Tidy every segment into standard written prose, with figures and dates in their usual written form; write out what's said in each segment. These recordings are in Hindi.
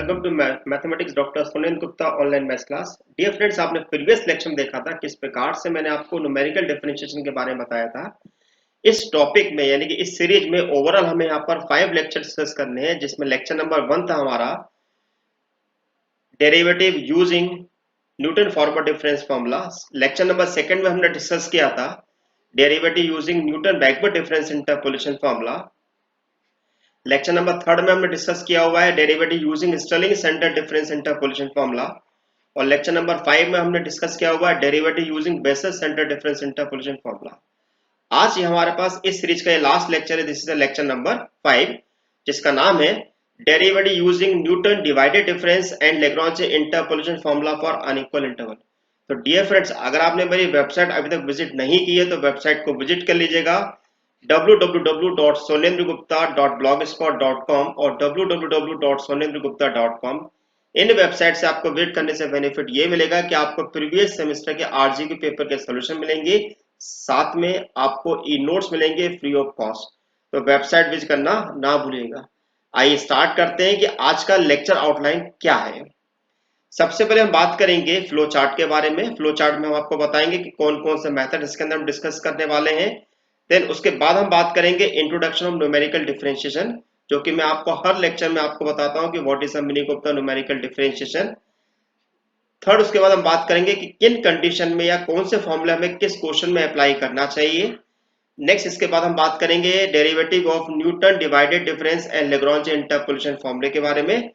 Welcome to mathematics doctor Sunil Gupta online maths class. Dear friends, आपने प्रीवियस लेक्चर में देखा था किस प्रकार से मैंने आपको न्यूमेरिकल डिफरेंशिएशन के बारे में बताया था। इस टॉपिक में यानी कि इस सीरीज में ओवरऑल हमें यहाँ पर 5 लेक्चर डिस्कस करने हैं, जिसमें लेक्चर नंबर 1 था हमारा derivative using Newton forward difference formula. Lecture number 2 में हमने डिस्कस किया था derivative using Newton backward difference interpolation formula. Lecture number 3 में हमने डिस्कस किया हुआ है derivative using Stirling centre difference interpolation formula. और लेक्चर नंबर 5 में हमने डिस्कस किया हुआ है derivative using Bessel centre difference interpolation formula. आज ये हमारे पास इस सीरीज का ये लास्ट लेक्चर है। दिस इज लेक्चर नंबर 5, जिसका नाम है derivative using Newton divided difference and Lagrange interpolation formula for unequal interval. तो डियर फ्रेंड्स, अगर आपने मेरी वेबसाइट अभी तक विजिट नहीं की है तो वेबसाइट को विजिट कर लीजिएगा www.sonendragupta.blogspot.com और www.sonendragupta.com। इन वेबसाइट से आपको विजिट करने से बेनिफिट ये मिलेगा कि आपको प्रीवियस सेमेस्टर के आरजी पेपर के सॉल्यूशन मिलेंगे, साथ में आपको ई नोट्स मिलेंगे फ्री ऑफ कॉस्ट। तो वेबसाइट विजिट करना ना भूलिएगा। आइए स्टार्ट करते हैं कि आज का लेक्चर आउटलाइन क्या है। सबसे पहले हम बात करेंगे फ्लो चार्ट के बारे में। फ्लो चार्ट में हम आपको बताएंगे कि कौन कौन से मेथड इसके अंदर हम डिस्कस करने वाले हैं। देन उसके बाद हम बात करेंगे इंट्रोडक्शन ऑफ न्यूमेरिकल डिफरेंशिएशन, जो कि मैं आपको हर लेक्चर में आपको बताता हूं कि what is the meaning of the numerical differentiation. Third, उसके बाद हम बात करेंगे कि किन कंडीशन में या कौन से फॉर्मूला हमें किस क्वेश्चन में अप्लाई करना चाहिए। नेक्स्ट, इसके बाद हम बात करेंगे derivative of Newton divided difference and Lagrange interpolation फॉर्मूले के बारे में।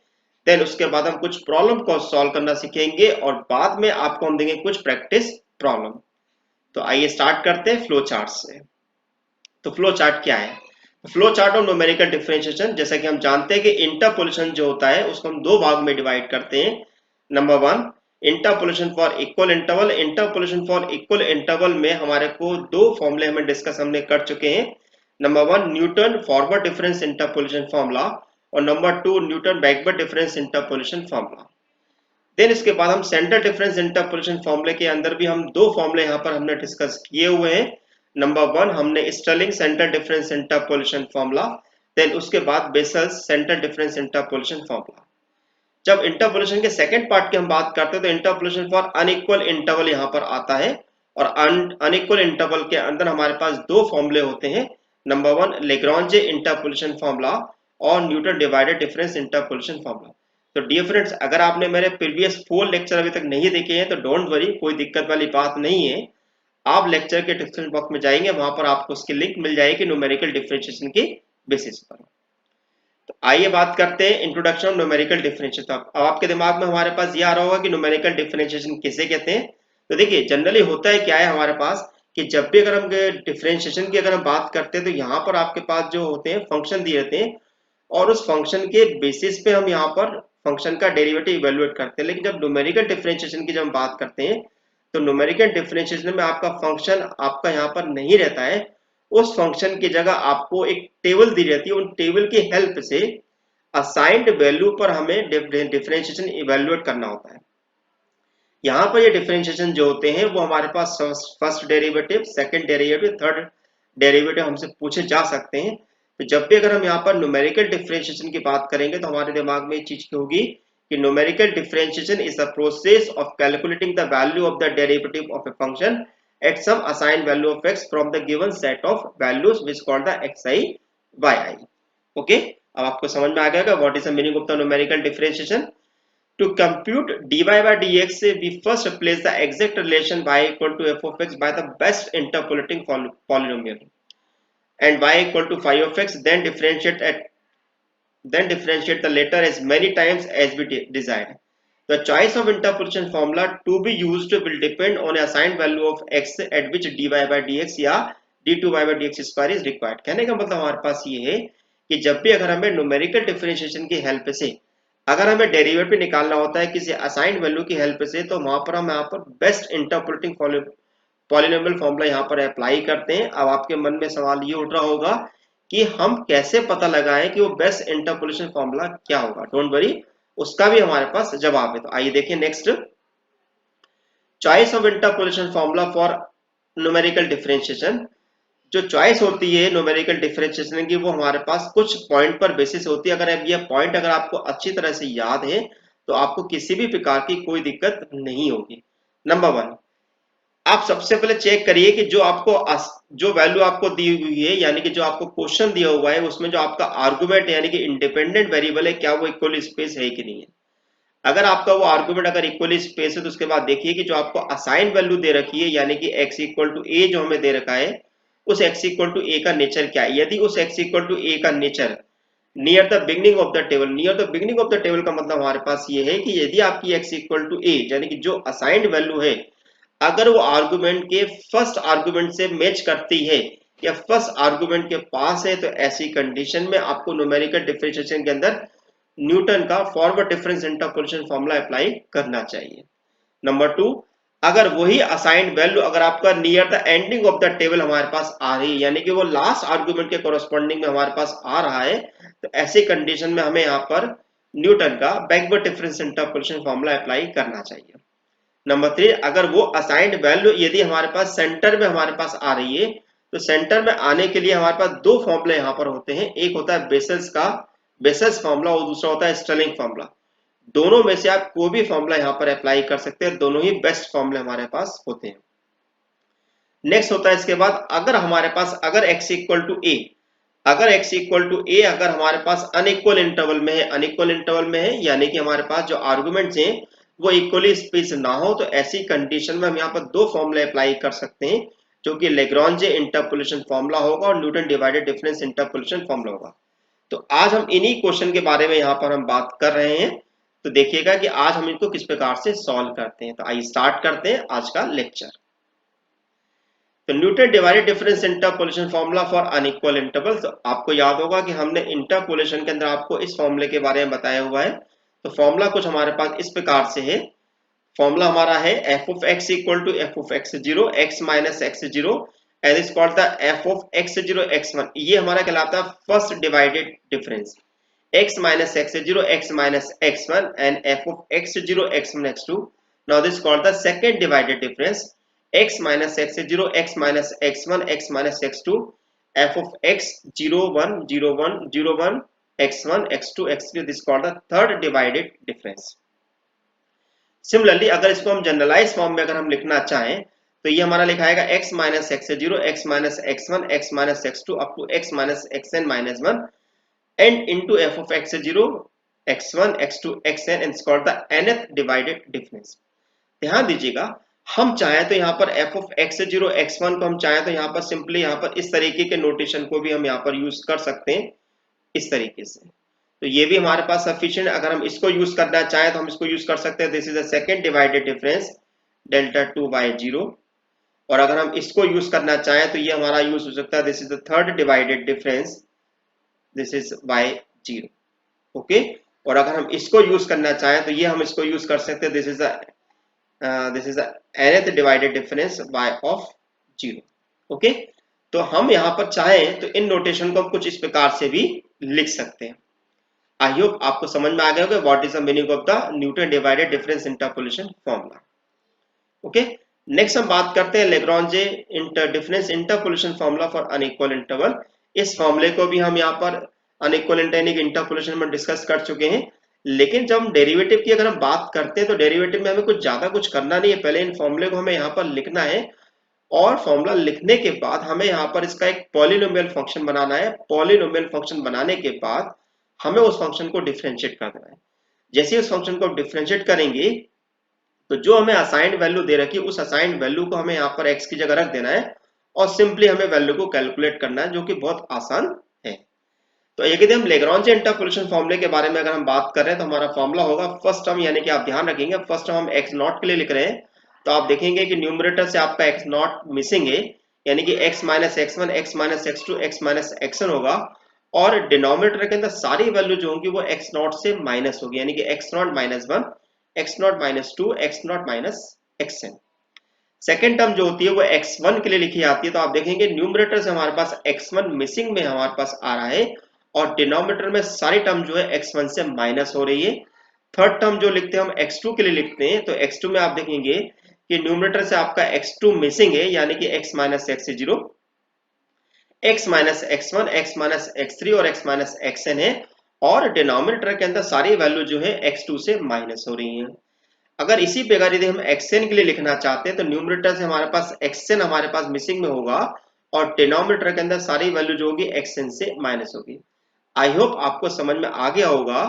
देन उसके बाद हम कुछ प्रॉब्लम को सॉल्व करना सीखेंगे और बाद में आपको हम देंगे कुछ प्रैक्टिस प्रॉब्लम। तो आइए स्टार्ट करते हैं फ्लो चार्ट से। तो फ्लो चार्ट क्या है? Flow chart of numerical differentiation, जैसा कि हम जानते हैं कि इंटरपोलेशन जो होता है उसको हम दो भाग में डिवाइड करते हैं। Number 1, interpolation for equal interval. Interpolation for equal interval में हमारे को दो फॉर्मूले हमने डिस्कस कर चुके हैं। Number 1, Newton forward difference interpolation formula और number 2, Newton backward difference interpolation formula. Then इसके बाद हम सेंटर डिफरेंस इंटरपोलेशन फॉर्मूले के अंदर भी हम दो फॉर्मूले यहाँ पर हमने डिस्कस किए हुए हैं। नंबर 1 हमने Stirling centre difference interpolation formula, then उसके बाद Bessel centre difference interpolation formula. जब इंटरपोलेशन के सेकंड पार्ट की हम बात करते हैं तो इंटरपोलेशन फॉर अनइक्वल इंटरवल यहाँ पर आता है। और अनइक्वल इंटरवल के अंदर हमारे पास दो फॉर्मूले होते हैं। नंबर 1, लेग्रांजे इंटरपोलेशन फॉर्मूला और Newton divided difference interpolation formula. तो डियर फ्रेंड्स, अगर आपने मेरे प्रीवियस 4 लेक्चर अभी तक नहीं देखे हैं तो डोंट वरी, कोई दिक्कत वाली बात नहीं है। आप लेक्चर के डिस्क्रिप्शन बॉक्स में जाएंगे, वहां पर आपको उसकी लिंक मिल जाएगी न्यूमेरिकल डिफरेंशिएशन के बेसिस पर। तो आइए बात करते हैं इंट्रोडक्शन ऑफ न्यूमेरिकल डिफरेंशिएशन। अब आपके दिमाग में हमारे पास ये आ रहा होगा कि न्यूमेरिकल डिफरेंशिएशन किसे कहते हैं। तो देखिए, जनरली होता है क्या है हमारे पास कि जब भी अगर हम डिफरेंशिएशन की अगर हम बात करते हैं तो यहाँ पर आपके पास जो होते हैं फंक्शन दिए रहते हैं और उस फंक्शन के बेसिस पे हम यहाँ पर फंक्शन का डेरिवेटिव इवेल्युएट करते हैं। लेकिन जब न्यूमेरिकल डिफरेंशिएशन की जब हम बात करते हैं तो न्यूमेरिकल डिफरेंशिएशन में आपका फंक्शन आपका यहाँ पर नहीं रहता है। उस फंक्शन की जगह आपको एक टेबल दी रहती है। उन टेबल की हेल्प से असाइंड वैल्यू पर हमें डिफरेंशिएशन इवेल्युएट करना होता है। यहाँ पर ये डिफरेंशिएशन जो होते हैं वो हमारे पास first derivative, second derivative, third derivative हमसे पूछे जा सकते हैं। तो जब भी अगर हम यहाँ पर न्यूमेरिकल डिफरेंशिएशन की बात करेंगे तो हमारे दिमाग में ये चीज होगी कि numerical differentiation is the process of calculating the value of the derivative of a function at some assigned value of x from the given set of values which called the xi yi। Okay, अब आपको समझ में आ गया what is the meaning of the numerical differentiation. To compute dy by dx, we first replace the exact relation y equal to f of x by the best interpolating polynomial and y equal to phi of x, then differentiate the latter as many times as we desire. The choice of interpolation formula to be used will depend on a assigned value of x at which dy by dx या d2y by dx square is required। कहने का मतलब हमारे पास ये है कि जब भी अगर हमें न्यूमेरिकल डिफरेंशिएशन की हेल्प से अगर हमें डेरिवेटिव निकालना होता है किसी असाइंड वैल्यू की हेल्प से, तो वहां पर हम यहाँ पर बेस्ट इंटरपोलेटिंग पॉलिनोमियल फॉर्मूला यहाँ पर अप्लाई करते हैं। अब आपके मन में सवाल ये उठ रहा होगा कि हम कैसे पता लगाएं कि वो बेस्ट इंटरपोलेशन फॉर्मूला क्या होगा। डोंट वरी, उसका भी हमारे पास जवाब है। तो आइए देखिए next, choice of interpolation formula for numerical differentiation. जो चॉइस होती है न्यूमेरिकल डिफरेंशिएशन की वो हमारे पास कुछ पॉइंट पर बेसिस होती है। अगर अब ये पॉइंट अगर आपको अच्छी तरह से याद है तो आपको किसी भी प्रकार की कोई दिक्कत नहीं होगी। नंबर वन, आप सबसे पहले चेक करिए कि जो वैल्यू आपको दी हुई है यानी कि जो आपको क्वेश्चन दिया हुआ है उसमें जो आपका आर्गुमेंट यानी कि इंडिपेंडेंट वेरिएबल है क्या वो इक्वल स्पेस है कि नहीं है। अगर आपका वो आर्गुमेंट अगर इक्वली स्पेस है तो उसके बाद देखिए कि जो आपको असाइन वैल्यू दे रखी है यानी कि x इक्वल टू ए जो हमें दे रखा है उस x इक्वल टू ए का नेचर क्या है। यदि उस x इक्वल टू ए का nature near the beginning of the table, near the beginning of the table का मतलब हमारे पास ये है कि यदि आपकी x इक्वल टू ए यानी कि जो असाइंड वैल्यू है अगर वो आर्गुमेंट के फर्स्ट आर्गुमेंट से मैच करती है या फर्स्ट आर्गुमेंट के पास है तो ऐसी कंडीशन में आपको न्यूमेरिकल डिफरेंशिएशन के अंदर न्यूटन का forward difference interpolation formula apply करना चाहिए। नंबर टू, अगर वही असाइंड वैल्यू अगर आपका near the ending of the table हमारे पास आ रही है यानी कि वो लास्ट आर्गुमेंट के कोरस्पॉन्डिंग में हमारे पास आ रहा है तो ऐसी कंडीशन में हमें यहाँ पर न्यूटन का backward difference interpolation formula apply करना चाहिए। नंबर थ्री, अगर वो असाइंड वैल्यू यदि हमारे पास सेंटर में हमारे पास आ रही है तो सेंटर में आने के लिए हमारे पास दो फॉर्मूले यहाँ पर होते हैं, एक होता है बेसेल्स फॉर्मूला और दूसरा होता है स्टर्लिंग फॉर्मूला। दोनों में से आप कोई भी फॉर्मूला यहाँ पर अप्लाई कर सकते हैं, दोनों ही बेस्ट फॉर्मूले हमारे पास होते हैं। नेक्स्ट होता है इसके बाद अगर हमारे पास अगर x इक्वल टू ए, अगर x इक्वल टू ए अगर हमारे पास अनइक्वल इंटरवल में है, अनइक्वल इंटरवल में है यानी कि हमारे पास जो आर्गुमेंट्स हैं वो इक्वली स्पेस ना हो तो ऐसी कंडीशन में हम यहाँ पर दो फॉर्मूले अप्लाई कर सकते हैं जो कि लेग्रांजे इंटरपोलेशन फॉर्मूला होगा और Newton divided difference interpolation formula होगा। तो आज हम इन्हीं क्वेश्चन के बारे में यहाँ पर हम बात कर रहे हैं। तो देखिएगा कि आज हम इनको किस प्रकार से सॉल्व करते हैं। तो आइए स्टार्ट करते हैं आज का लेक्चर। तो Newton divided difference interpolation formula for unequal interval. तो आपको याद होगा कि हमने इंटरपोलेशन के अंदर आपको इस फॉर्मूले के बारे में बताया हुआ है। तो फॉर्मूला कुछ हमारे पास इस प्रकार से है। फॉर्मूला हमारा है f of x equal to f of x0 x minus x0 and is called the f of x0 x1। ये हमारा कहलाता है first divided difference x minus x0 x minus x1 and f of x0 x1 x2। Now this called the second divided difference x minus x0 x minus x1 x minus x2 f of x0 1 0 1 0 1 x1 x2 x3। this called the third divided difference। Similarly अगर इसको हम जनरलाइज फॉर्म में अगर हम लिखना चाहें तो ये हमारा लिखाएगा x minus x0 x minus x1 x minus x2 up to x minus xn minus 1 and into f of x0 x1 x2 xn and it's called the nth divided difference। ध्यान दीजिएगा हम चाहें तो यहाँ पर f of x0 x1 को हम चाहें तो यहाँ पर सिंपली यहाँ पर इस तरीके के नोटेशन को भी हम यहाँ पर यूज कर सकते हैं इस तरीके से। तो ये भी हमारे पास सफिशिएंट। अगर हम इसको यूज करना चाहें तो हम इसको यूज कर सकते हैं this is the second divided difference delta 2 by 0। और अगर हम इसको यूज करना चाहें तो ये हमारा यूज हो सकता है this is the third divided difference this is by 0। Okay, और अगर हम इसको यूज करना चाहें तो ये हम इसको यूज कर सकते हैं this is this is the nth divided difference y of 0। Okay, तो हम यहाँ पर चाहें तो इन नोटेशन को हम कुछ इस प्रकार से भी लिख सकते हैं। आई होप आपको समझ में आ गया होगा what is the meaning of the Newton divided difference interpolation formula. Okay, next हम बात करते हैं Lagrange difference interpolation formula for unequal interval. इस फॉर्मूले को भी हम यहाँ पर अनइक्वल इंटरपोलेशन में डिस्कस कर चुके हैं। लेकिन जब हम डेरिवेटिव की अगर हम बात करते हैं तो डेरिवेटिव में हमें कुछ ज्यादा कुछ करना नहीं है। पहले इन फॉर्मूले को हमें यहाँ पर लिखना है और फॉर्मूला लिखने के बाद हमें यहाँ पर इसका एक पॉलिनोमियल फंक्शन बनाना है। पॉलिनोमियल फंक्शन बनाने के बाद हमें उस फंक्शन को डिफरेंशिएट कर देना है। जैसे उस फंक्शन को डिफरेंशिएट करेंगे तो जो हमें असाइंड वैल्यू दे रखी है उस असाइंड वैल्यू को हमें यहाँ पर x की जगह रख देना है और सिंपली हमें वैल्यू को कैलकुलेट करना है जो कि बहुत आसान है। तो यदि हम लेग्रांजे इंटरपोलेशन फॉर्मूले के बारे में अगर हम बात कर रहे हैं तो हमारा फॉर्मूला होगा फर्स्ट टर्म यानी कि आप ध्यान रखेंगे फर्स्ट टर्म हम x नॉट के लिए लिख रहे हैं तो आप देखेंगे कि न्यूमरेटर से आपका x नॉट मिसिंग है यानी कि x minus x1 x minus x2 x minus xn होगा और डिनोमिनेटर के अंदर सारी वैल्यू जो होंगी वो x नॉट से माइनस होगी यानी कि x not minus 1 x not minus 2 x not minus xn। Second term जो होती है वो x1 के लिए लिखी जाती है तो आप देखेंगे न्यूमरेटर से हमारे पास x1 मिसिंग में हमारे पास आ रहा है और डिनोमिनेटर में सारी टर्म जो है x1 से माइनस हो रही है। थर्ड टर्म जो लिखते हैं हम x2 के लिए लिखते हैं तो x2 में आप देखेंगे कि न्यूमरेटर से आपका x2 मिसिंग है यानी कि x minus x0 x minus x1, x minus x3 और x माइनस xn है, और डिनोमिनेटर के अंदर सारी वैल्यू जो है x2 से माइनस हो रही है। अगर इसी प्रकार यदि हम xn के लिए लिखना चाहते हैं तो न्यूमरेटर से हमारे पास xn हमारे पास मिसिंग में होगा, और डिनोमिनेटर के अंदर सारी वैल्यू जो होगी xn से माइनस होगी। आई होप आपको समझ में आ गया होगा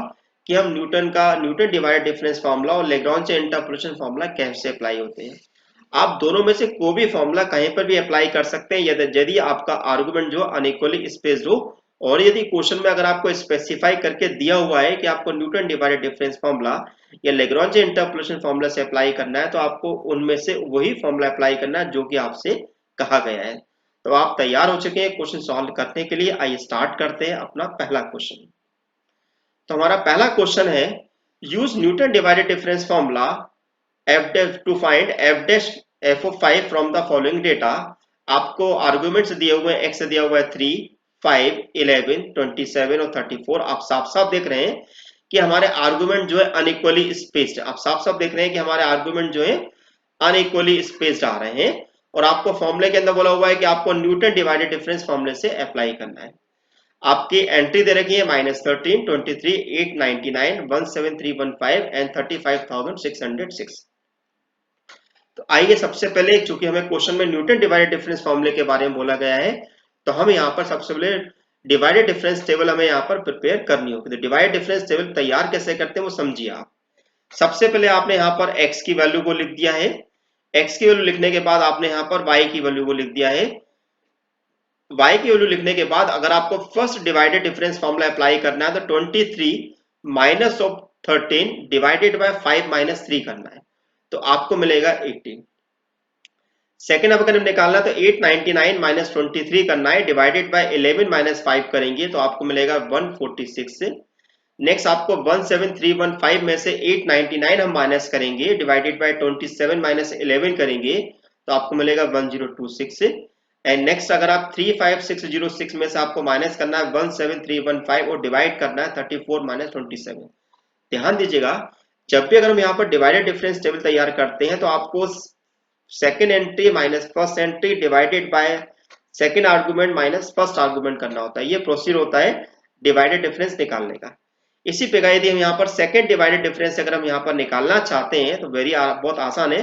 कि हम न्यूटन डिवाइडेड डिफरेंस फार्मूला और लैग्रैन्ज इंटरपोलेशन फार्मूला कैसे अप्लाई होते हैं। आप दोनों में से कोई भी फॉर्मूला कहीं पर भी अप्लाई कर सकते हैं यदि आपका आर्गुमेंट जो अनइक्वली स्पेस्ड हो, और यदि क्वेश्चन में अगर आपको स्पेसिफाई करके दिया हुआ है कि आपको न्यूटन डिवाइडेड डिफरेंस फार्मूला या लैग्रैन्ज इंटरपोलेशन फार्मूला से अप्लाई करना है, तो आपको उनमें से वही फॉर्मूला अप्लाई करना है जो कि आपसे कहा गया है। तो आप तैयार हो चुके हैं क्वेश्चन सॉल्व करने के लिए। आइए स्टार्ट करते हैं अपना पहला क्वेश्चन। तो हमारा पहला क्वेश्चन है, use Newton divided difference formula f dash to find f dash f of 5 from the following data। आपको आर्गुमेंट्स दिए हुए हैं, x दिया हुआ है 3, 5, 11, 27 और 34। आप साफ साफ देख रहे हैं कि हमारे आर्गुमेंट जो है अनइक्वली स्पेस्ड। आप साफ साफ देख रहे हैं कि हमारे आर्गुमेंट जो है अनइक्वली स्पेस्ड आ रहे हैं, और आपको फॉर्मूले के अंदर बोला हुआ है कि आपको न्यूटन डिवाइडेड डिफरेंस फॉर्मूले से अप्लाई करना है। आपकी एंट्री दे रखी है -13, 23, 899, 17315 एंड 35,606। तो आइए सबसे पहले, चूंकि हमें क्वेश्चन में न्यूटन डिवाइडेड डिफरेंस फॉर्मूले के बारे में बोला गया है, तो हम यहाँ पर सबसे पहले डिवाइडेड डिफरेंस टेबल हमें यहाँ पर प्रिपेयर करनी होगी। तो डिवाइडेड डिफरेंस टेबल तैयार कैसे करते हैं वो समझिए आप। सबसे पहले आपने यहाँ पर x की वैल्यू को लिख दिया है। x की वैल्यू लिखने के बाद आपने यहाँ पर y की वैल्यू को लिख दिया है। y की वैल्यू लिखने के बाद अगर आपको first divided difference formula apply करना है तो 23 minus of 13 divided by 5 minus 3 करना है, तो आपको मिलेगा 18। सेकेंड अब अगर हम निकालना तो 899 माइनस 23 करना है, डिवाइडेड बाय 11 माइनस 5 करेंगे तो आपको मिलेगा 146। नेक्स्ट आपको 17315 में से 899 हम माइनस करेंगे, डिवाइडेड बाय 27 माइनस 11 करेंगे तो आपको मिलेगा 1026। एंड नेक्स्ट अगर आप 35606 में से आपको माइनस करना है 17315 और डिवाइड करना है 34 माइनस 27। ध्यान दीजिएगा, जब भी अगर हम यहाँ पर डिवाइडेड डिफरेंस टेबल तैयार करते हैं तो आपको second entry minus first entry divided by second argument minus first argument करना होता है। ये प्रोसीजर होता है डिवाइडेड डिफरेंस निकालने का। इसी प्रकार यदि हम यहाँ पर सेकेंड डिवाइडेड डिफरेंस अगर हम यहाँ पर निकालना चाहते हैं तो बहुत आसान है।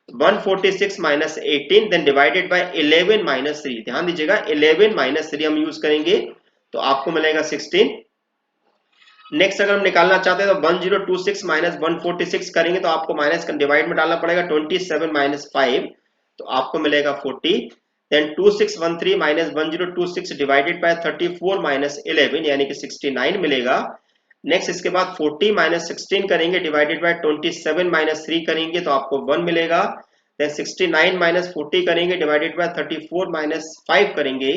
146 minus 18 then divided by 11 minus 3। ध्यान दीजिएगा 11 माइनस 3 हम यूज करेंगे तो आपको मिलेगा 16। नेक्स्ट अगर हम निकालना चाहते हैं तो 1026 माइनस 146 करेंगे तो आपको माइनस डिवाइड में डालना पड़ेगा 27 माइनस 5 तो आपको मिलेगा 40। Then 2613 minus 1026 divided by 34 minus 11 यानी कि 69 मिलेगा। नेक्स्ट इसके बाद 40 माइनस 16 करेंगे डिवाइडेड बाय 27 माइनस 3 करेंगे तो आपको 1 मिलेगा। देन 69 माइनस 40 करेंगे डिवाइडेड बाय 34 माइनस 5 करेंगे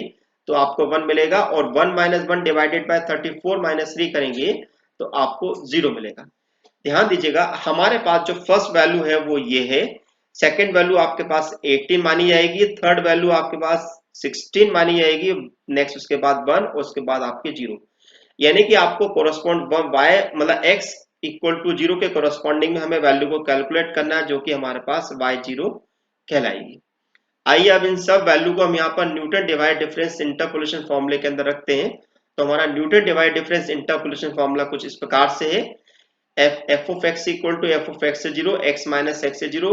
तो आपको 1 मिलेगा, और 1 माइनस 1 डिवाइडेड बाय 34 माइनस 3 करेंगे तो आपको 0 मिलेगा। ध्यान दीजिएगा हमारे पास जो फर्स्ट वैल्यू है वो ये है, सेकंड वैल्यू आपके पास 18 मानी जाएगी, थर्ड वैल्यू आपके पास 16 मानी जाएगी, नेक्स्ट उसके बाद 1 और उसके बाद आपके 0। यानी कि आपको कोरस्पॉन्ड y मतलब x इक्वल टू 0 के कोरस्पॉन्डिंग में हमें वैल्यू को कैलकुलेट करना है जो कि हमारे पास y0 कहलाएगी। आइए अब इन सब वैल्यू को हम यहाँ पर न्यूटन डिवाइड डिफरेंस इंटरपोलेशन फॉर्मूले के अंदर रखते हैं। तो हमारा Newton divide difference interpolation formula कुछ इस प्रकार से है, f of x equal to f of x 0 x minus x 0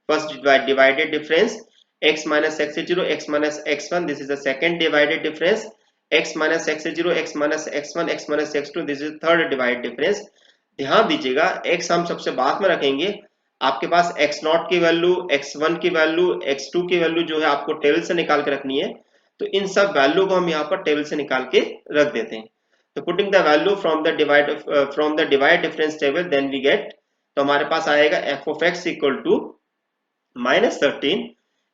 first divided difference, x minus x 0 x minus x1 this is the second divided difference, x minus x 0 x minus x1 x minus x2 this is third divided difference. ध्यान दीजिएगा x हम सबसे बाद में रखेंगे, आपके पास x0 की वैल्यू, x1 की वैल्यू, x2 की वैल्यू जो है आपको टेबल से निकाल के रखनी है। तो इन सब वैल्यू को हम यहाँ पर टेबल से निकाल के रख देते हैं। तो putting the value from the divide difference table then we get, तो हमारे पास आएगा f of x equal to -13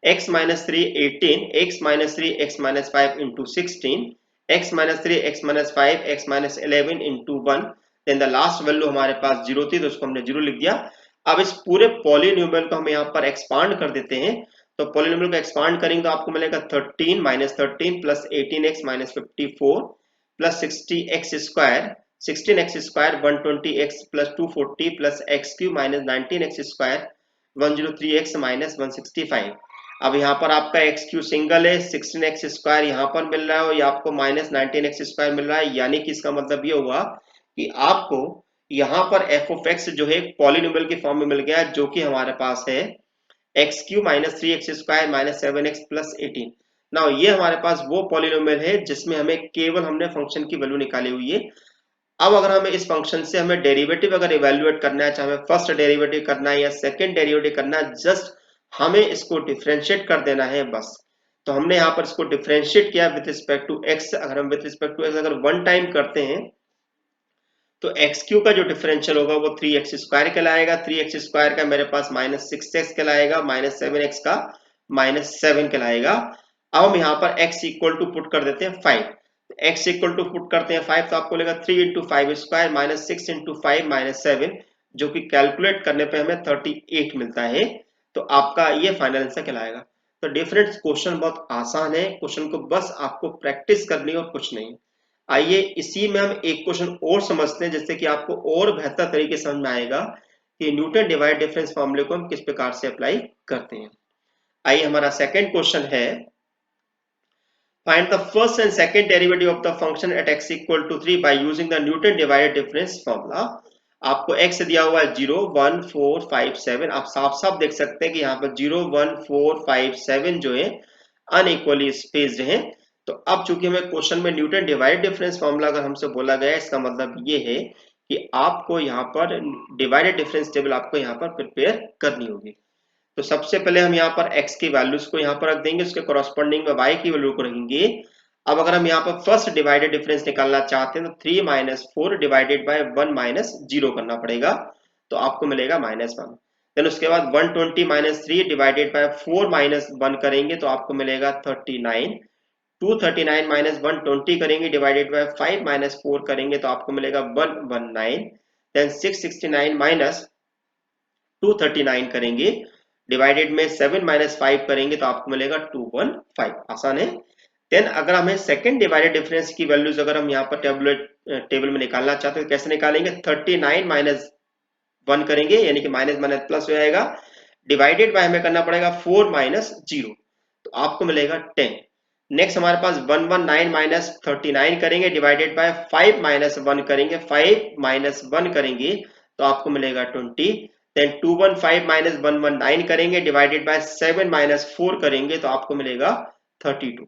x minus 3 18 x minus 3 x minus 5 into 16 x minus 3 x minus 5 x minus 11 into 1। Then the last value हमारे पास 0 थी तो उसको हमने 0 लिख दिया। अब इस पूरे पॉलिनोमियल को हम यहाँ पर एक्सपांड कर देते हैं। तो पॉलिनोमियल को एक्सपांड करेंगे तो आपको मिलेगा 13 minus 13 plus 18x minus 54 plus 60x square 16x square 120x plus 240 plus x cube minus 19x square 103x minus 165। अब यहाँ पर आपका एक्स क्यू सिंगल है, 16x स्क्वायर यहाँ पर मिल रहा है और ये आपको माइनस 19x स्क्वायर मिल रहा है, यानी कि इसका मतलब ये हुआ कि आपको यहाँ पर एफ ऑफ एक्स जो है पॉलिनोमियल के फॉर्म में मिल गया, जो कि हमारे पास है x Q minus 3x square minus 7x plus 18। Now ये हमारे पास वो पॉलिनोमियल है जिसमें हमें केवल हमने फंक्शन की वैल्यू निकाली हुई है। अब अगर हमें इस फंक्शन से हमें डेरिवेटिव अगर इवेल्युएट करना है, चाहे हमें फर्स्ट डेरिवेटिव करना है या सेकंड डेरिवेटिव करना है, जस्ट हमें इसको डिफरेंशिएट कर देना है बस। तो हमने यहाँ पर इसको डिफरेंशिएट किया विद रिस्पेक्ट टू एक्स। अगर हम विद रिस्पेक्ट टू एक्स अगर वन टाइम करते हैं तो एक्स क्यू का जो डिफरेंशियल होगा वो 3x स्क्वायर कहलाएगा, 3x स्क्वायर का मेरे पास माइनस 6x कहलाएगा, माइनस 7x का माइनस 7 कहलाएगा। अब हम यहाँ पर x इक्वल टू पुट कर देते हैं 5, x इक्वल टू पुट करते हैं 5 तो आपको लेगा 3 into 5 square minus 6 into 5 minus 7, जो कि कैलकुलेट करने पे हमें 38 मिलता है। तो आपका ये फाइनल आंसर कहलाएगा। तो डिफरेंट क्वेश्चन बहुत आसान है, क्वेश्चन को बस आपको प्रैक्टिस करनी है और कुछ नहीं। आइए इसी में हम एक क्वेश्चन और समझते हैं, जिससे कि आपको और बेहतर तरीके से समझ में आएगा कि न्यूटन डिवाइड डिफरेंस फॉर्मूले को हम किस प्रकार से अप्लाई करते हैं। आइए हमारा सेकंड क्वेश्चन है, find the first and second derivative of the function at x equal to 3 by using the Newton divide difference formula. आपको x दिया हुआ है 0 1 4 5 7। आप साफ साफ देख सकते हैं कि यहाँ पर 0 1 4 5 7 जो है अनइक्वली स्पेस्ड है। तो अब चूंकि हमें क्वेश्चन में न्यूटन डिवाइड डिफरेंस फॉर्मूला अगर हमसे बोला गया है, इसका मतलब ये है कि आपको यहाँ पर डिवाइडेड डिफरेंस टेबल आपको यहाँ पर प्रिपेयर करनी होगी। तो सबसे पहले हम यहाँ पर x की वैल्यूज को यहाँ पर रख देंगे, उसके कॉरस्पॉन्डिंग में y की वैल्यू को रखेंगे। अब अगर हम यहाँ पर फर्स्ट डिवाइडेड डिफरेंस निकालना चाहते हैं तो 3 माइनस 4 डिवाइडेड बाय 1 माइनस 0 करना पड़ेगा, तो आपको मिलेगा माइनस 1। देन उसके बाद 120 माइनस 3 डिवाइडेड बाय 4 माइनस 1 करेंगे तो आपको मिलेगा 39। 239 माइनस 120 करेंगे डिवाइडेड बाय 5 माइनस 4 करेंगे तो आपको मिलेगा 119। देन 669 माइनस 239 करेंगे डिवाइडेड में 7 माइनस 5 करेंगे तो आपको मिलेगा 215। आसान है। देन अगर हमें सेकंड डिवाइडेड डिफरेंस की वैल्यूज अगर हम यहाँ पर टेबल में निकालना चाहते हैं तो कैसे निकालेंगे, 39 माइनस 1 करेंगे यानी कि माइनस माइनस प्लस हो जाएगा, डिवाइडेड बाय हमें करना पड़ेगा 4 माइनस 0 तो आपको मिलेगा 10। नेक्स्ट हमारे पास 119 माइनस 39 करेंगे डिवाइडेड बाय 5 माइनस 1 करेंगे, 5 माइनस 1 करेंगे तो आपको मिलेगा 20। देन 215 माइनस 119 करेंगे डिवाइडेड बाय 7 माइनस 4 करेंगे तो आपको मिलेगा 32।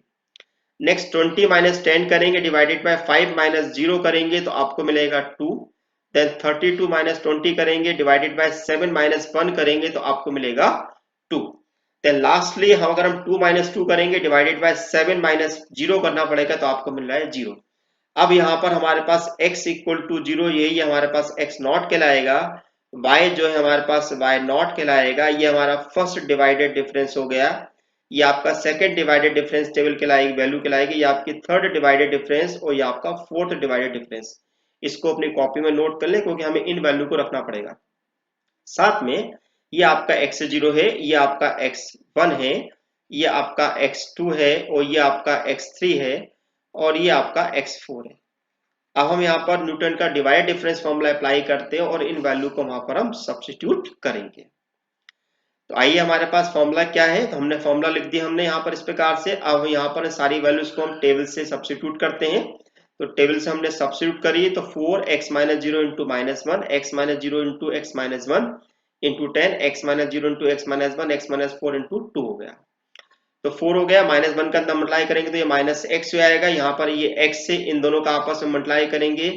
नेक्स्ट 20 माइनस 10 करेंगे डिवाइडेड बाय 5 माइनस 0 करेंगे तो आपको मिलेगा 2। देन 32 माइनस 20 करेंगे डिवाइडेड बाय 7 माइनस 1 करेंगे तो आपको मिलेगा 2। देन लास्टली हम अगर हम 2 माइनस 2 करेंगे डिवाइडेड बाय 7 माइनस 0 करना पड़ेगा तो आपको मिल रहा है 0। अब यहाँ पर हमारे पास x इक्वल टू 0 यही हमारे पास x नॉट कहलाएगा, y जो है हमारे पास y नॉट कहलाएगा। ये हमारा फर्स्ट डिवाइडेड डिफरेंस हो गया, ये आपका सेकंड डिवाइडेड डिफरेंस टेबल कहलाएगी, वैल्यू कहलाएगी, ये आपकी थर्ड डिवाइडेड डिफरेंस और ये आपका फोर्थ डिवाइडेड डिफरेंस। इसको अपनी कॉपी में नोट कर लें क्योंकि हमें इन वैल्यू को रखना पड़ेगा। साथ में ये आपका x0 है, ये आपका x1 है, ये आपका x2 है और ये आपका x3 है और ये आपका x4 है। अब हम यहाँ पर न्यूटन का डिवाइड डिफरेंस फॉर्मूला अप्लाई करते हैं और इन वैल्यू को वहां पर हम सब्स्टिट्यूट करेंगे। तो आइए हमारे पास फॉर्मूला क्या है, तो हमने फॉर्मूला लिख दिया हमने यहाँ पर इस प्रकार से। अब यहाँ पर सारी वैल्यूज को हम टेबल से सब्स्टिट्यूट करते हैं। तो टेबल से हमने सब्स्टिट्यूट करी तो 4x minus 0 into minus 1, x minus 0 into x minus 1 into 10, x minus 0 into x minus 1, x minus 4 into 2 हो गया। तो 4 हो गया, माइनस 1 का अंदर मल्टीप्लाई करेंगे तो ये माइनस x हो जाएगा। यहाँ पर ये x से इन दोनों का आपस में मल्टीप्लाई करेंगे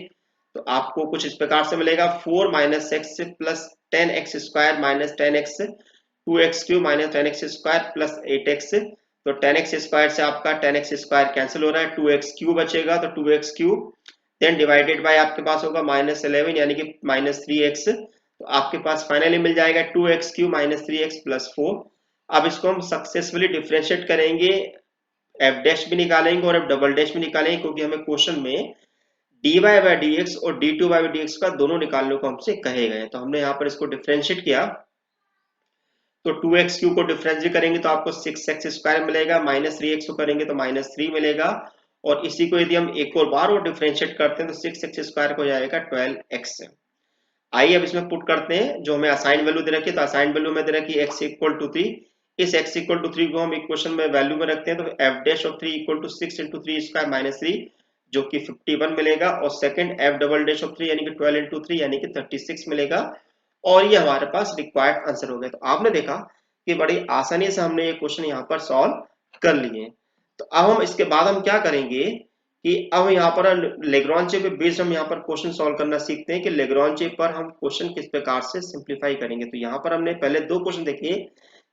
तो आपको कुछ इस प्रकार से मिलेगा 4 minus x plus 10x square minus 10x 2x cube minus 10x square plus 8x। तो 10x स्क्वायर से आपका 10x स्क्वायर कैंसिल हो रहा है, 2x क्यूब बचेगा तो 2x cube, then divided bye आपके पास होगा माइनस 11 यानी कि माइनस 3x। तो आपके पास फाइनली मिल जाएगा 2x cube minus 3x plus 4। अब इसको हम सक्सेसफुली डिफरेंशिएट करेंगे, एफ डैश भी निकालेंगे और एफ डबल डैश भी निकालेंगे क्योंकि हमें क्वेश्चन में dy बाई dx और d2 बाई dx का दोनों निकालने को हमसे कहे गए। तो हमने यहाँ पर इसको डिफरेंशिएट किया तो 2x क्यूब को डिफरेंशिएट करेंगे तो आपको 6x स्क्वायर मिलेगा, माइनस 3x को करेंगे तो माइनस 3 मिलेगा और इसी को यदि हम एक और बार और डिफरेंशिएट करते हैं तो 6x स्क्वायर हो जाएगा 12x। आइए अब इसमें पुट करते हैं जो हमें असाइन वैल्यू दे रखी है। तो असाइन वैल्यू में दे रखी है x इक्वल टू 3, इस x इक्वल टू 3 को हम इक्वेशन में वैल्यू में रखते हैं तो f dash of 3 equal to 6 into 3 square minus 3 जो कि 51 मिलेगा, और second f double dash of 3 यानी कि 12 इंटू 3 यानी कि 36 मिलेगा, और ये हमारे पास रिक्वायर्ड आंसर हो गया। तो आपने देखा कि बड़ी आसानी से हमने ये क्वेश्चन यहाँ पर सॉल्व कर लिए। तो अब हम इसके बाद हम क्या करेंगे कि अब यहाँ पर लेग्रांजे पे बेस्ड हम यहाँ पर क्वेश्चन सॉल्व करना सीखते हैं कि लेग्रांजे पर हम क्वेश्चन किस प्रकार से सिंप्लीफाई करेंगे। तो यहाँ पर हमने पहले दो क्वेश्चन देखे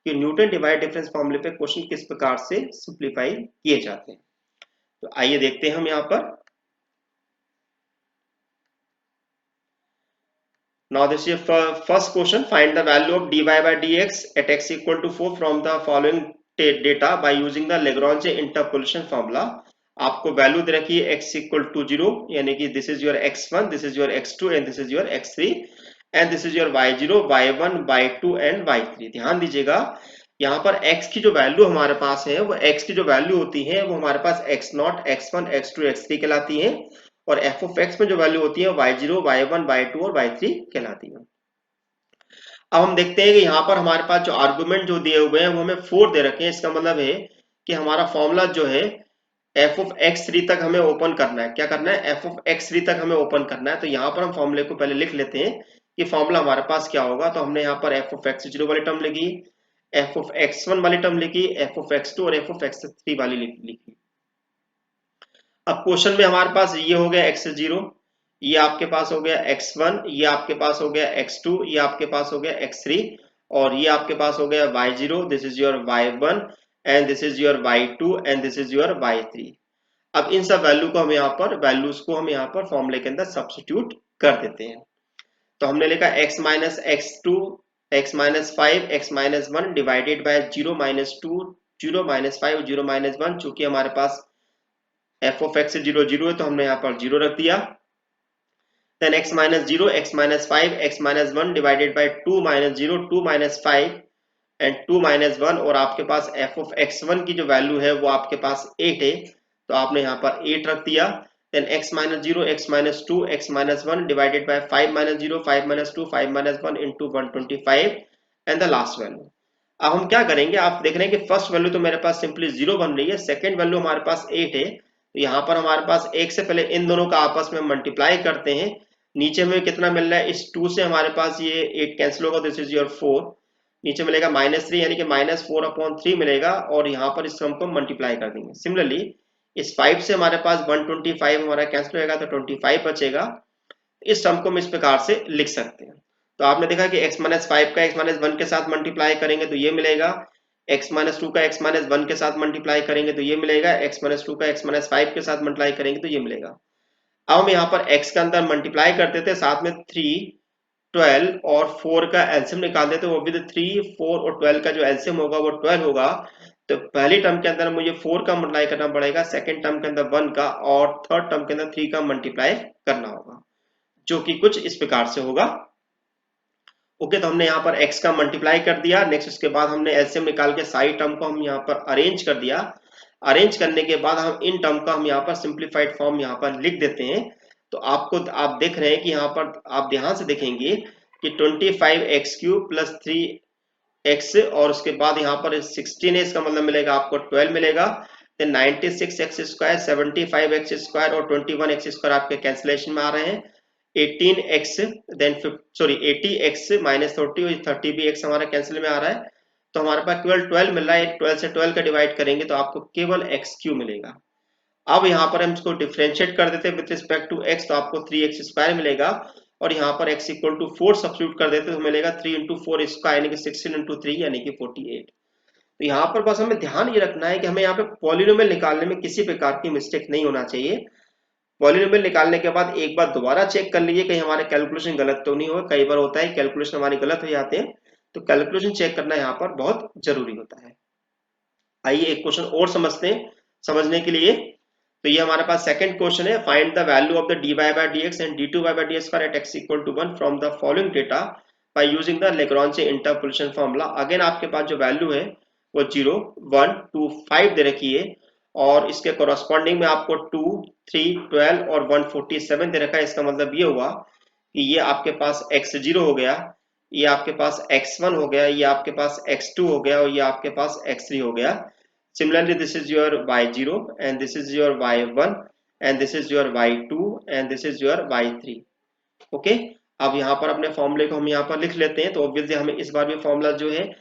कि न्यूटन डिवाइड डिफरेंस फॉर्मूले पे क्वेश्चन किस प्रकार से सिंप्लीफाई किए जाते हैं। तो आइए देखते हैं हम यहाँ पर। Now this is your first question. Find the value of dy by dx at x equal to 4 from the following data by using the Lagrange interpolation formula. आपको वैल्यू दे रखी है x equal to 0 यानी कि this is your x1, this is your x2 and this is your x3 and this is your y0, y1, y2 and y3. ध्यान दीजिएगा यहाँ पर x की जो वैल्यू हमारे पास है वो x की जो वैल्यू होती है वो हमारे पास x0, x1, x2, x3 कहलाती है, और एफ ऑफ एक्स में जो वैल्यू होती है y0, y1, y2 और y3 कहलाती है। अब हम देखते हैं कि यहाँ पर हमारे पास जो आर्गुमेंट जो दिए हुए हैं वो हमें 4 दे रखे हैं। इसका मतलब है कि हमारा फॉर्मूला जो है एफ ऑफ एक्स थ्री तक हमें ओपन करना है। क्या करना है? एफ ऑफ एक्स थ्री तक हमें ओपन करना है। तो यहाँ पर हम फॉर्मूले को पहले लिख लेते हैं कि फॉर्मूला हमारे पास क्या होगा। तो हमने यहाँ पर एफ ऑफ एक्स जीरो वाली टर्म लिखी, एफ ऑफ एक्स वन वाली टर्म लिखी, एफ ऑफ एक्स टू और एफ ऑफ एक्स थ्री वाली लिखी। अब क्वेश्चन में हमारे पास ये हो गया एक्स जीरो, ये आपके पास हो गया x1, ये आपके पास हो गया x2, ये आपके पास हो गया x3 और ये आपके पास हो गया y0, this is your y1 and this is your y2 and this is your y3। अब इन सब वैल्यू को हम यहाँ पर वैल्यूज को हम यहाँ पर फॉर्मूले के अंदर सब्स्टिट्यूट कर देते हैं। तो हमने लिखा x minus x2, x minus 5, x minus 1 divided by 0 minus 2, 0 minus 5, 0 minus 1। चूंकि हमारे पास F of X zero zero है तो हमने यहाँ पर जीरो रख दिया। then x minus 0, x minus 5, x minus 1 divided by 2 minus 0, 2 minus 5 and 2 minus 1, और आपके पास f of x1 की जो वैल्यू है वो आपके पास 8 है तो आपने यहाँ पर 8 रख दिया। then x minus 0, x minus 2, x minus 1 divided by 5 minus 0, 5 minus 2, 5 minus 1 into 125 and the last value। अब हम क्या करेंगे, आप देख रहे हैं कि फर्स्ट वैल्यू तो मेरे पास सिंपली 0 बन रही है, सेकंड वैल्यू हमारे पास 8 है। तो यहाँ पर हमारे पास एक से पहले इन दोनों का आपस में मल्टीप्लाई करते हैं। नीचे में कितना मिल रहा है, इस 2 से हमारे पास ये 8 कैंसिल होगा, दिस इज योर 4। नीचे मिलेगा -3 यानी कि -4/3 मिलेगा, और यहाँ पर इस सम को मल्टीप्लाई कर देंगे। सिमिलरली इस 5 से हमारे पास 125 हमारा कैंसिल होगा तो 25 बचेगा। इस सम को हम इस प्रकार से लिख सकते हैं। तो आपने देखा कि x-5 का x-1 के साथ मल्टीप्लाई करेंगे तो ये मिलेगा, x-2 का x-1 के साथ मल्टीप्लाई करेंगे तो ये मिलेगा, x-2 का x-5 के साथ मल्टीप्लाई करेंगे तो ये मिलेगा। अब हम यहाँ पर x के अंदर मल्टीप्लाई करते थे, साथ में 3, 12 और 4 का एलसीएम निकाल देते, वो भी 3, 4 और 12 का जो एलसीएम होगा वो 12 होगा। तो पहली टर्म के अंदर मुझे 4 का मल्टीप्लाई करना पड़ेगा, सेकंड टर्म के अंदर 1 का, और थर्ड टर्म के अंदर 3 का मल्टीप्लाई करना होगा, जो कि कुछ इस प्रकार से होगा। ओके, तो हमने यहाँ पर x का मल्टीप्लाई कर दिया। नेक्स्ट उसके बाद हमने एलसीएम निकाल के सारी टर्म को हम यहाँ पर अरेंज कर दिया। अरेंज करने के बाद हम इन टर्म का हम यहाँ पर सिंप्लीफाइड फॉर्म यहाँ पर लिख देते हैं। तो आप देख रहे हैं कि यहाँ पर आप ध्यान से देखेंगे कि 25x³ प्लस 3x और उसके बाद यहाँ पर 16 है, इसका मतलब मिलेगा आपको 12 मिलेगा। देन 96x², 75x² और 21x² आपके कैंसिलेशन में आ रहे हैं। 18x देन 80x माइनस 30 भी x हमारा कैंसिल में आ रहा है। तो हमारे पास केवल 12 मिल रहा है। 12 से 12 का डिवाइड करेंगे तो आपको केवल x³ मिलेगा। अब यहाँ पर हम इसको डिफरेंशिएट कर देते हैं विद रिस्पेक्ट टू x, तो आपको 3x² मिलेगा, और यहाँ पर x इक्वल टू 4 सब्स्टिट्यूट कर देते तो मिलेगा 3 इंटू 4 स्क्वायर यानी कि 16 इंटू 3 यानी कि 48। तो यहाँ पर बस हमें ध्यान ये रखना है कि हमें यहाँ पे पॉलिनोमियल निकालने में किसी प्रकार की मिस्टेक नहीं होना चाहिए। पॉलिनोमियल निकालने के बाद एक बार दोबारा चेक कर लीजिए कहीं हमारे कैलकुलेशन गलत तो नहीं हो। कई बार होता है कैलकुलेशन हमारी गलत हो जाते हैं, तो कैलकुलेशन चेक करना यहाँ पर बहुत जरूरी होता है। आइए एक क्वेश्चन और समझते हैं समझने के लिए। तो ये हमारे पास सेकंड क्वेश्चन है, find the value of the dy by dx and d2y by d² at x equal to 1 from the following data bye using the Lagrange interpolation formula. Again आपके पास जो वैल्यू है वो 0, 1, 2, 5 दे रखी है, और इसके कोरस्पॉन्डिंग में आपको 2, 3, 12 और 147 दे रखा है। इसका मतलब ये हुआ कि ये आपके पास x0 हो गया, ये आपके पास x1 हो गया, ये आपके पास x2 हो गया और ये आपके पास x3 हो गया। Similarly, this is your y0 and this is your y1 and this is your y2 and this is your y3। Okay, अब यहाँ पर अपने फॉर्मूले को हम यहाँ पर लिख लेते हैं। तो ऑब्वियसली हमें इस बार भी फॉर्मूला जो है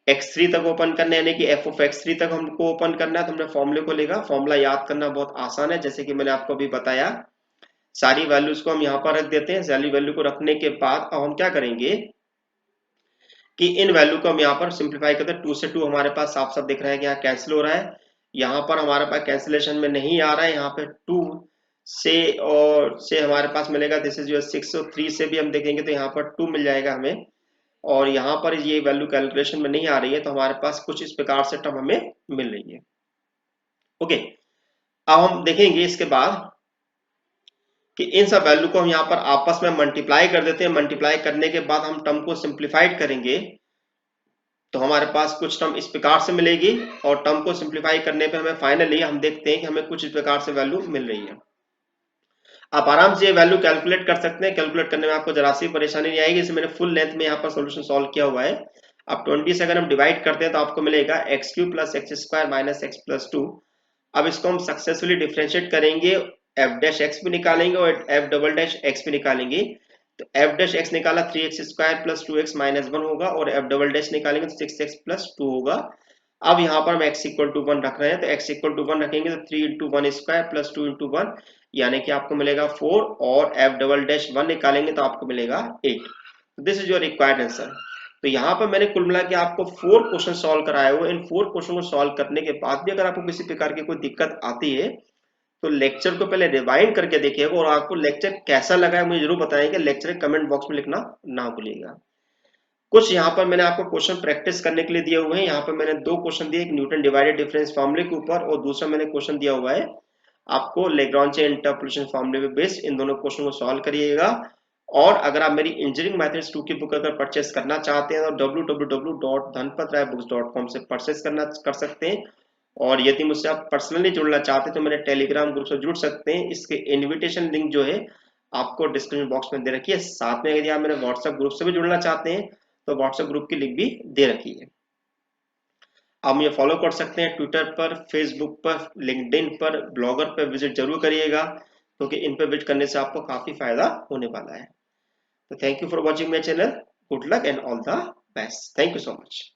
x3 तक ओपन करना है, यानी कि f of x3 तक हमको ओपन करना है। तो हमने फॉर्मूले को लेगा। फॉर्मूला याद करना बहुत आसान है, जैसे कि मैंने आपको अभी बताया। सारी वैल्यूज को हम यहाँ पर रख देते हैं। सारी वैल्यू को रखने के बाद अब हम क्या करेंगे कि इन वैल्यू को हम यहाँ पर सिंप्लीफाई करते हैं। 2 से 2 हमारे पास साफ साफ दिख रहा है कि यहाँ कैंसिल हो रहा है। यहाँ पर हमारे पास कैंसिलेशन में नहीं आ रहा है। यहाँ पे 2 से और से हमारे पास मिलेगा, दिस इज योर 6 और 3 से भी हम देखेंगे तो यहाँ पर 2 मिल जाएगा हमें। और यहाँ पर ये वैल्यू कैलकुलेशन में नहीं आ रही है, तो हमारे पास कुछ इस प्रकार से टर्म हमें मिल रही है। ओके, अब हम देखेंगे इसके बाद कि इन सब वैल्यू को हम यहाँ पर आपस में मल्टीप्लाई कर देते हैं। मल्टीप्लाई करने के बाद हम टर्म को सिंप्लीफाइड करेंगे, तो हमारे पास कुछ टर्म इस प्रकार से मिलेगी। और टर्म को सिंप्लीफाई करने पे हमें फाइनली हम देखते हैं कि हमें कुछ इस प्रकार से वैल्यू मिल रही है। आप आराम से ये वैल्यू कैलकुलेट कर सकते हैं। कैलकुलेट करने में आपको जरा सी परेशानी नहीं आएगी। इसे मैंने फुल लेंथ में यहाँ पर सोल्यूशन सॉल्व किया हुआ है। अब 20 से अगर हम डिवाइड करते हैं तो आपको मिलेगा x³ + x² - x + 2। अब इसको हम सक्सेसफुली डिफरेंशिएट करेंगे, f' भी निकालेंगे और f" भी निकालेंगे। तो f' निकाला 3x² + 2x - 1 होगा और f" निकालेंगे तो 6x + 2 होगा। अब यहाँ पर हम x = 1 रख रहे हैं, तो x = 1 रखेंगे तो 3 × 1² + 2 × 1, यानी कि आपको मिलेगा 4 और f"1 निकालेंगे तो आपको मिलेगा 8। This is your required answer. तो यहाँ पर मैंने कुल मिला के आपको 4 क्वेश्चन सॉल्व कराए हुए। इन 4 क्वेश्चन को सॉल्व करने के बाद भी अगर आपको किसी प्रकार की कोई दिक्कत आती है तो लेक्चर को पहले रिवाइंड करके देखिएगा और आपको लेक्चर कैसा लगा है मुझे जरूर बताइएगा। लेक्चर कमेंट बॉक्स में लिखना ना भूलिएगा। कुछ यहाँ पर मैंने आपको क्वेश्चन प्रैक्टिस करने के लिए दिए हुए हैं। यहाँ पर मैंने 2 क्वेश्चन दिए, एक न्यूटन डिवाइडेड डिफरेंस फॉर्मूले के ऊपर और दूसरा मैंने क्वेश्चन दिया हुआ है आपको लैग्रांज इंटरपोलेशन फॉर्मूले पे बेस्ड। इन दोनों क्वेश्चन को सॉल्व करिएगा। और अगर आप मेरी इंजीनियरिंग मैथमेटिक्स 2 की बुक अगर परचेस करना चाहते हैं तो www.dhanpatraybooks.com से परचेस कर सकते हैं। और यदि मुझसे आप पर्सनली जुड़ना चाहते हैं तो मेरे टेलीग्राम ग्रुप से जुड़ सकते हैं। इसके इनविटेशन लिंक जो है आपको डिस्क्रिप्शन बॉक्स में दे रखी है। साथ में यदि आप मेरे व्हाट्सएप ग्रुप से भी जुड़ना चाहते हैं तो व्हाट्सएप ग्रुप की लिंक भी दे रखी है। आप मुझे फॉलो कर सकते हैं ट्विटर पर, फेसबुक पर, लिंक्डइन पर, ब्लॉगर पर विजिट जरूर करिएगा, क्योंकि इन पर विजिट करने से आपको काफी फायदा होने वाला है। तो thank you for watching my channel. Good luck and all the best. Thank you so much.